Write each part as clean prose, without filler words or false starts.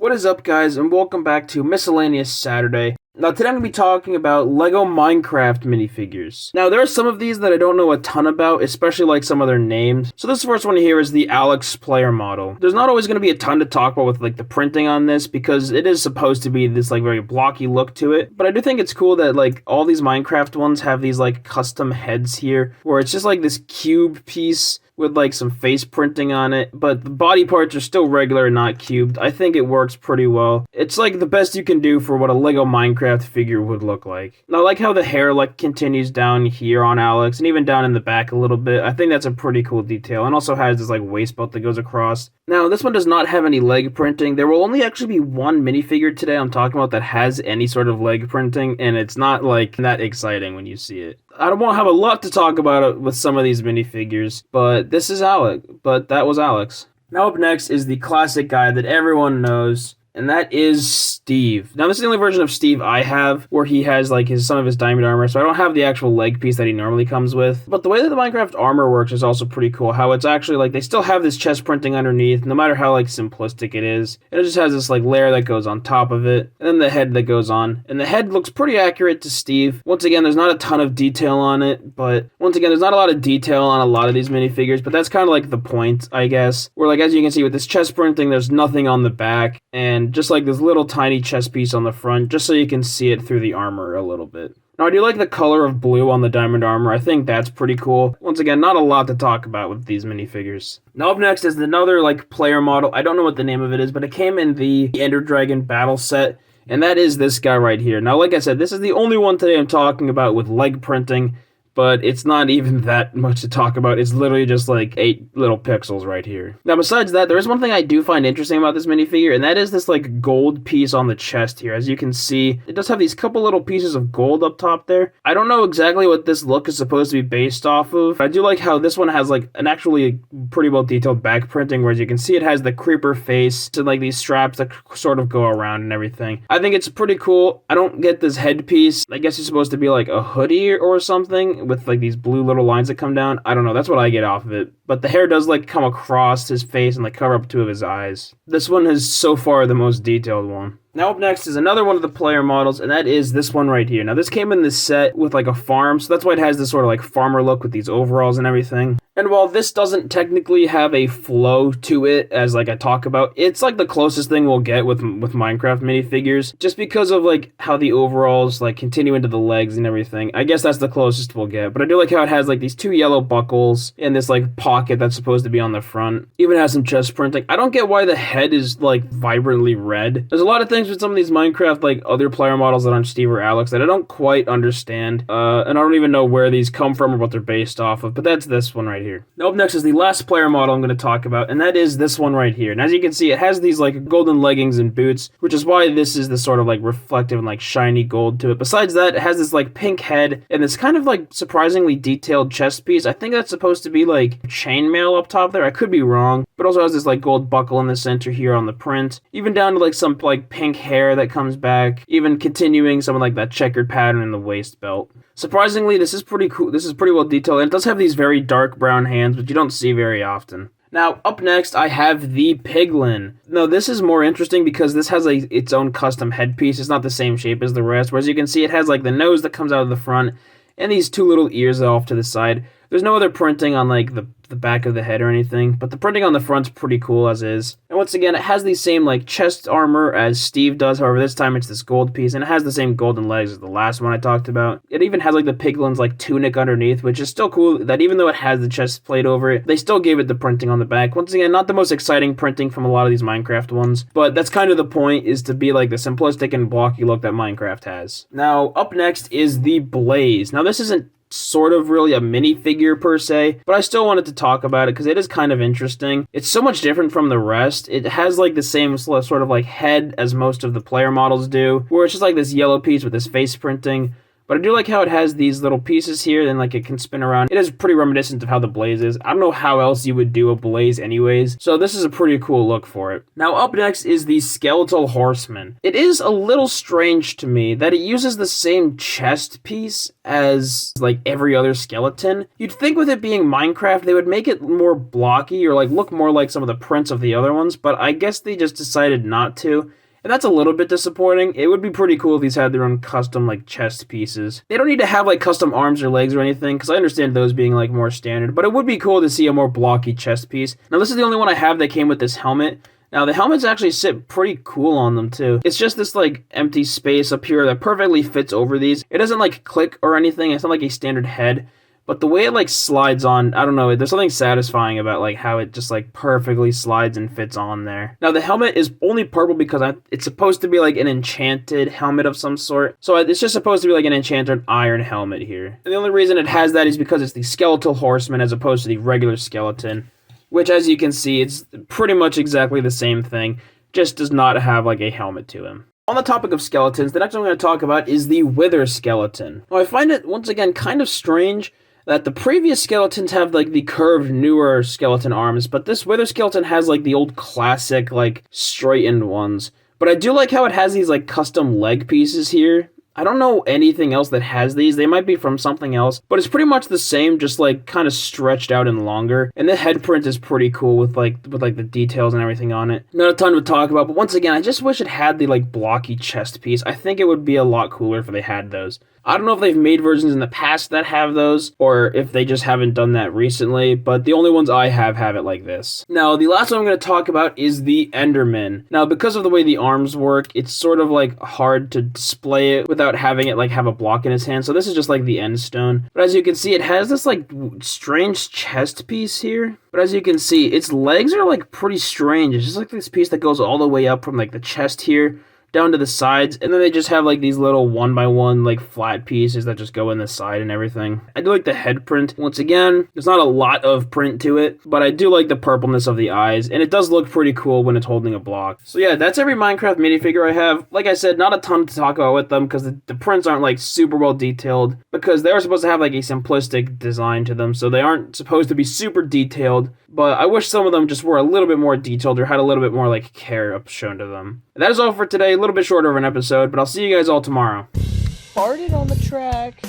What is up, guys, and welcome back to Miscellaneous Saturday. Now, today I'm going to be talking about LEGO Minecraft minifigures. Now, there are some of these that I don't know a ton about, especially like some of their names. So this first one here is the Alex player model. There's not always going to be a ton to talk about with like the printing on this because it is supposed to be this like very blocky look to it. But I do think it's cool that like all these Minecraft ones have these like custom heads here where it's just like this cube piece with like some face printing on it, but the body parts are still regular and not cubed. I think it works pretty well. It's like the best you can do for what a LEGO Minecraft figure would look like. Now, I like how the hair like continues down here on Alex and even down in the back a little bit. I think that's a pretty cool detail, and also has this like waist belt that goes across. Now, this one does not have any leg printing. There will only actually be one minifigure today I'm talking about that has any sort of leg printing, and it's not like that exciting when you see it. I don't want to have a lot to talk about with some of these minifigures, but this is Alex. But that was Alex. Now up next is the classic guy that everyone knows, and that is Steve. Now, this is the only version of Steve I have where he has like some of his diamond armor, so I don't have the actual leg piece that he normally comes with. But the way that the Minecraft armor works is also pretty cool. How it's actually like they still have this chest printing underneath, no matter how like simplistic it is. And it just has this like layer that goes on top of it, and then the head that goes on. And the head looks pretty accurate to Steve. Once again, there's not a ton of detail on it, but once again, there's not a lot of detail on a lot of these minifigures, but that's kind of like the point, I guess. Where like as you can see with this chest printing, there's nothing on the back, and just like this little tiny chest piece on the front, just so you can see it through the armor a little bit. Now, I do like the color of blue on the diamond armor. I think that's pretty cool. Once again, not a lot to talk about with these minifigures. Now, up next is another like player model. I don't know what the name of it is, but it came in the Ender Dragon battle set, and that is this guy right here. Now, like I said, this is the only one today I'm talking about with leg printing, but it's not even that much to talk about. It's literally just like 8 little pixels right here. Now, besides that, there is one thing I do find interesting about this minifigure, and that is this like gold piece on the chest here. As you can see, it does have these couple little pieces of gold up top there. I don't know exactly what this look is supposed to be based off of. I do like how this one has like an actually pretty well detailed back printing, where as you can see, it has the creeper face and like these straps that sort of go around and everything. I think it's pretty cool. I don't get this headpiece. I guess it's supposed to be like a hoodie or something, with like these blue little lines that come down. I don't know, that's what I get off of it. But the hair does like come across his face and like cover up 2 of his eyes. This one is so far the most detailed one. Now up next is another one of the player models, and that is this one right here. Now this came in this set with like a farm, so that's why it has this sort of like farmer look with these overalls and everything. And while this doesn't technically have a flow to it, as like I talk about, it's like the closest thing we'll get with Minecraft minifigures, just because of like how the overalls like continue into the legs and everything. I guess that's the closest we'll get. But I do like how it has like these 2 yellow buckles and this like pocket that's supposed to be on the front. Even has some chest printing. I don't get why the head is like vibrantly red. There's a lot of things with some of these Minecraft like other player models that aren't Steve or Alex that I don't quite understand. And I don't even know where these come from or what they're based off of. But that's this one right here. Now up next is the last player model I'm going to talk about, and that is this one right here. And as you can see, it has these like golden leggings and boots, which is why this is the sort of like reflective and like shiny gold to it. Besides that, it has this like pink head and this kind of like surprisingly detailed chest piece. I think that's supposed to be like chainmail up top there. I could be wrong. But also has this like gold buckle in the center here on the print. Even down to like some like pink hair that comes back. Even continuing some of like that checkered pattern in the waist belt. Surprisingly, this is pretty cool. This is pretty well detailed. And it does have these very dark brown hands, which you don't see very often. Now, up next, I have the Piglin. Now, this is more interesting because this has its own custom headpiece. It's not the same shape as the rest. Whereas you can see, it has like the nose that comes out of the front and these 2 little ears off to the side. There's no other printing on like the back of the head or anything, but the printing on the front's pretty cool as is. And once again, it has the same like chest armor as Steve does, however this time it's this gold piece, and it has the same golden legs as the last one I talked about. It even has like the Piglin's like tunic underneath, which is still cool that even though it has the chest plate over it, they still gave it the printing on the back. Once again, not the most exciting printing from a lot of these Minecraft ones, but that's kind of the point, is to be like the simplistic and blocky look that Minecraft has. Now, up next is the Blaze. Now this isn't sort of really a minifigure per se, but I still wanted to talk about it because it is kind of interesting. It's so much different from the rest. It has like the same sort of like head as most of the player models do, where it's just like this yellow piece with this face printing. But I do like how it has these little pieces here, and like it can spin around. It is pretty reminiscent of how the Blaze is. I don't know how else you would do a Blaze anyways, so this is a pretty cool look for it. Now up next is the Skeletal Horseman. It is a little strange to me that it uses the same chest piece as like every other skeleton. You'd think with it being Minecraft they would make it more blocky or like look more like some of the prints of the other ones, but I guess they just decided not to. And that's a little bit disappointing. It would be pretty cool if these had their own custom, like, chest pieces. They don't need to have, like, custom arms or legs or anything, because I understand those being, like, more standard. But it would be cool to see a more blocky chest piece. Now, this is the only one I have that came with this helmet. Now, the helmets actually sit pretty cool on them, too. It's just this, like, empty space up here that perfectly fits over these. It doesn't, like, click or anything. It's not like a standard head. But the way it, like, slides on, I don't know, there's something satisfying about, like, how it just, like, perfectly slides and fits on there. Now, the helmet is only purple because it's supposed to be, like, an enchanted helmet of some sort. So it's just supposed to be, like, an enchanted iron helmet here. And the only reason it has that is because it's the Skeletal Horseman as opposed to the regular skeleton. Which, as you can see, it's pretty much exactly the same thing. Just does not have, like, a helmet to him. On the topic of skeletons, the next one I'm going to talk about is the Wither Skeleton. Now, I find it, once again, kind of strange that the previous skeletons have, like, the curved, newer skeleton arms, but this Wither Skeleton has, like, the old classic, like, straightened ones. But I do like how it has these, like, custom leg pieces here. I don't know anything else that has these. They might be from something else, but it's pretty much the same, just like kind of stretched out and longer. And the head print is pretty cool with like the details and everything on it. Not a ton to talk about, but once again, I just wish it had the like blocky chest piece. I think it would be a lot cooler if they had those. I don't know if they've made versions in the past that have those, or if they just haven't done that recently, but the only ones I have it like this. Now, the last one I'm going to talk about is the Enderman. Now, because of the way the arms work, it's sort of like hard to display it without having it like have a block in his hand, so this is just like the end stone. But as you can see, it has this like strange chest piece here. But as you can see, its legs are like pretty strange. It's just like this piece that goes all the way up from like the chest here down to the sides, and then they just have like these little 1x1 like flat pieces that just go in the side and everything. I do like the head print. Once again, there's not a lot of print to it, but I do like the purpleness of the eyes, and it does look pretty cool when it's holding a block. So yeah, that's every Minecraft minifigure I have. Like I said, not a ton to talk about with them because the prints aren't like super well detailed, because they are supposed to have like a simplistic design to them, so they aren't supposed to be super detailed. But I wish some of them just were a little bit more detailed or had a little bit more like care shown to them. And that is all for today. A little bit shorter of an episode, but I'll see you guys all tomorrow. Farted on the track.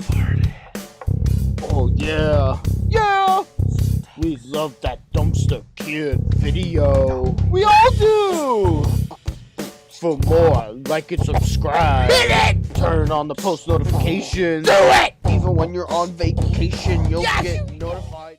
Farted. Oh yeah. Yeah! We love that Dumpster Kid video. We all do! For more, like and subscribe. Hit it! Turn on the post notifications. Do it! Even when you're on vacation, you'll get notified.